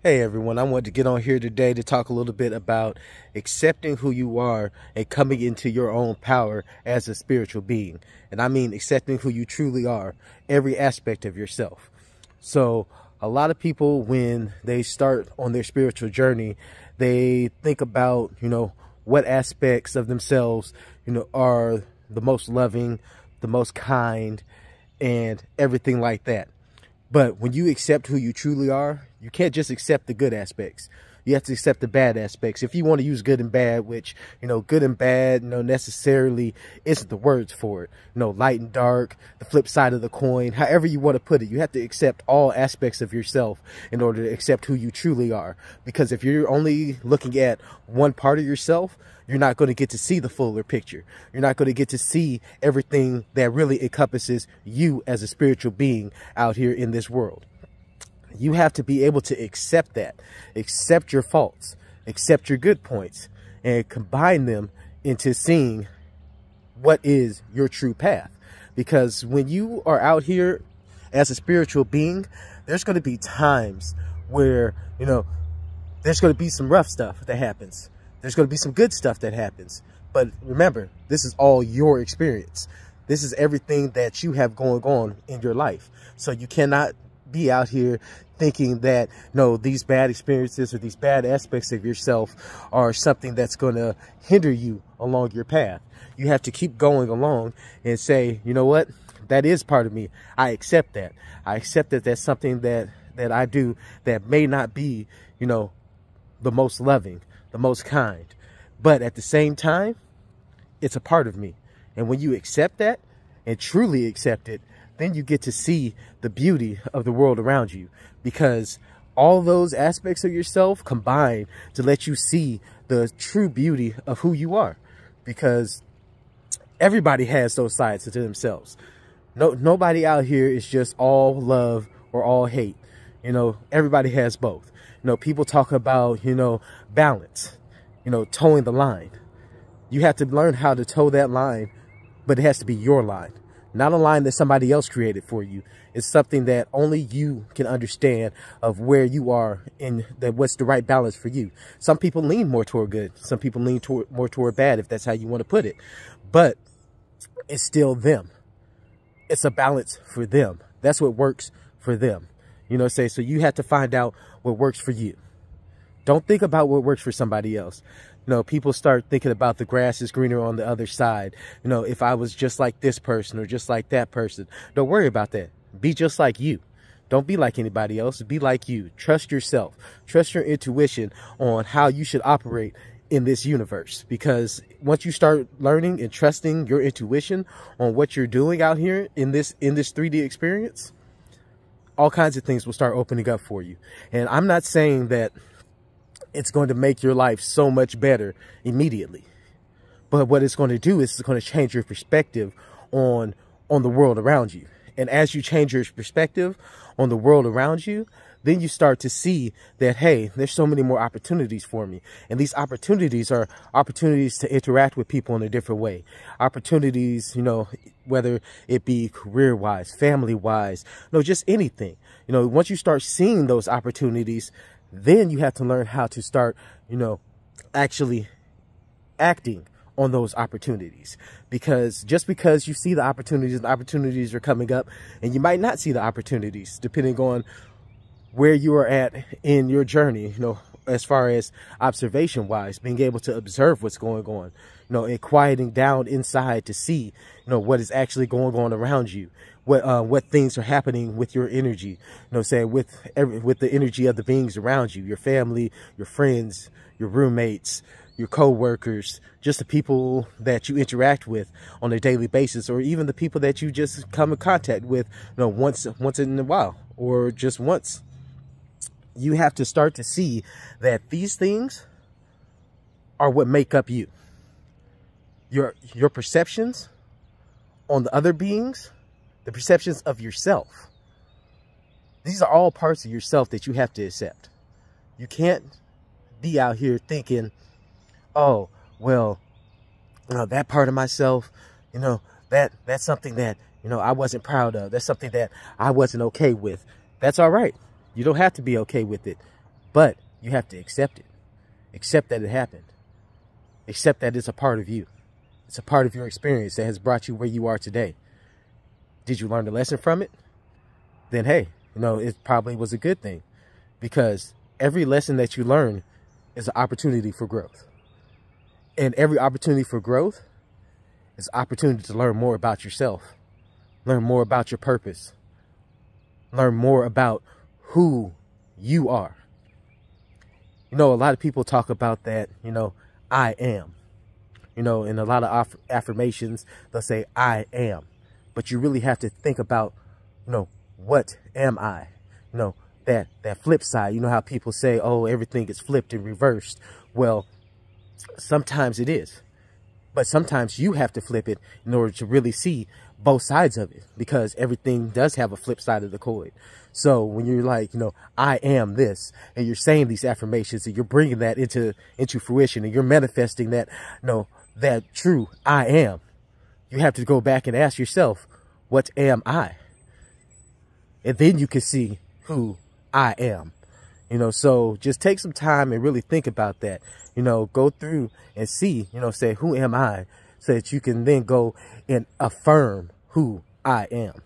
Hey everyone, I wanted to get on here today to talk a little bit about accepting who you are and coming into your own power as a spiritual being. And I mean accepting who you truly are, every aspect of yourself. So a lot of people, when they start on their spiritual journey, they think about, what aspects of themselves, are the most loving, the most kind, and everything like that. But when you accept who you truly are, you can't just accept the good aspects. You have to accept the bad aspects. If you want to use good and bad, which, good and bad, necessarily isn't the words for it. Light and dark, the flip side of the coin, however you want to put it. You have to accept all aspects of yourself in order to accept who you truly are. Because if you're only looking at one part of yourself, you're not going to get to see the fuller picture. You're not going to get to see everything that really encompasses you as a spiritual being out here in this world. You have to be able to accept that, accept your faults, accept your good points, and combine them into seeing what is your true path. Because when you are out here as a spiritual being, there's going to be times where, there's going to be some rough stuff that happens. There's going to be some good stuff that happens. But remember, this is all your experience. This is everything that you have going on in your life. So you cannot be out here thinking that, no, these bad experiences or these bad aspects of yourself are something that's going to hinder you along your path. You have to keep going along and say, you know what, that is part of me. I accept that. I accept that that's something that I do that may not be, the most loving, the most kind. But at the same time, it's a part of me. And when you accept that and truly accept it, then you get to see the beauty of the world around you, because all those aspects of yourself combine to let you see the true beauty of who you are, because everybody has those sides to themselves. Nobody out here is just all love or all hate. Everybody has both. People talk about, balance, towing the line. You have to learn how to toe that line, but it has to be your line. Not a line that somebody else created for you. It's something that only you can understand of where you are and that what's the right balance for you. Some people lean more toward good. Some people lean more toward bad, if that's how you want to put it. But it's still them. It's a balance for them. That's what works for them. So you have to find out what works for you. Don't think about what works for somebody else. People start thinking about the grass is greener on the other side. If I was just like this person or just like that person, don't worry about that. Be just like you. Don't be like anybody else. Be like you. Trust yourself. Trust your intuition on how you should operate in this universe. Because once you start learning and trusting your intuition on what you're doing out here in this 3D experience, all kinds of things will start opening up for you. And I'm not saying that it's going to make your life so much better immediately. But what it's going to do is it's going to change your perspective on the world around you. And as you change your perspective on the world around you, then you start to see that, hey, there's so many more opportunities for me. And these opportunities are opportunities to interact with people in a different way. Opportunities, whether it be career-wise, family-wise, just anything. Once you start seeing those opportunities, then you have to learn how to start, actually acting on those opportunities. Because just because you see the opportunities are coming up, and you might not see the opportunities depending on where you are at in your journey, as far as observation wise, being able to observe what's going on, and quieting down inside to see, what is actually going on around you, what things are happening with your energy, say with the energy of the beings around you, your family, your friends, your roommates, your co-workers, just the people that you interact with on a daily basis, or even the people that you just come in contact with, once in a while, or just once. You have to start to see that these things are what make up you. Your perceptions on the other beings, the perceptions of yourself. These are all parts of yourself that you have to accept. You can't be out here thinking, oh, well, that part of myself, that's something that, I wasn't proud of. That's something that I wasn't okay with. That's all right. You don't have to be okay with it. But you have to accept it. Accept that it happened. Accept that it's a part of you. It's a part of your experience that has brought you where you are today. Did you learn the lesson from it? Then, hey, it probably was a good thing, because every lesson that you learn is an opportunity for growth. And every opportunity for growth is an opportunity to learn more about yourself, learn more about your purpose, learn more about who you are. A lot of people talk about that, I am. In a lot of affirmations, they'll say, I am. But you really have to think about, what am I? That flip side. How people say, oh, everything is flipped and reversed. Well, sometimes it is. But sometimes you have to flip it in order to really see both sides of it, because everything does have a flip side of the coin. So when you're like, I am this, and you're saying these affirmations, and you're bringing that into fruition, and you're manifesting that, that true I am, you have to go back and ask yourself, what am I? And then you can see who I am. So just take some time and really think about that. Go through and see, say, who am I? So that you can then go and affirm who I am.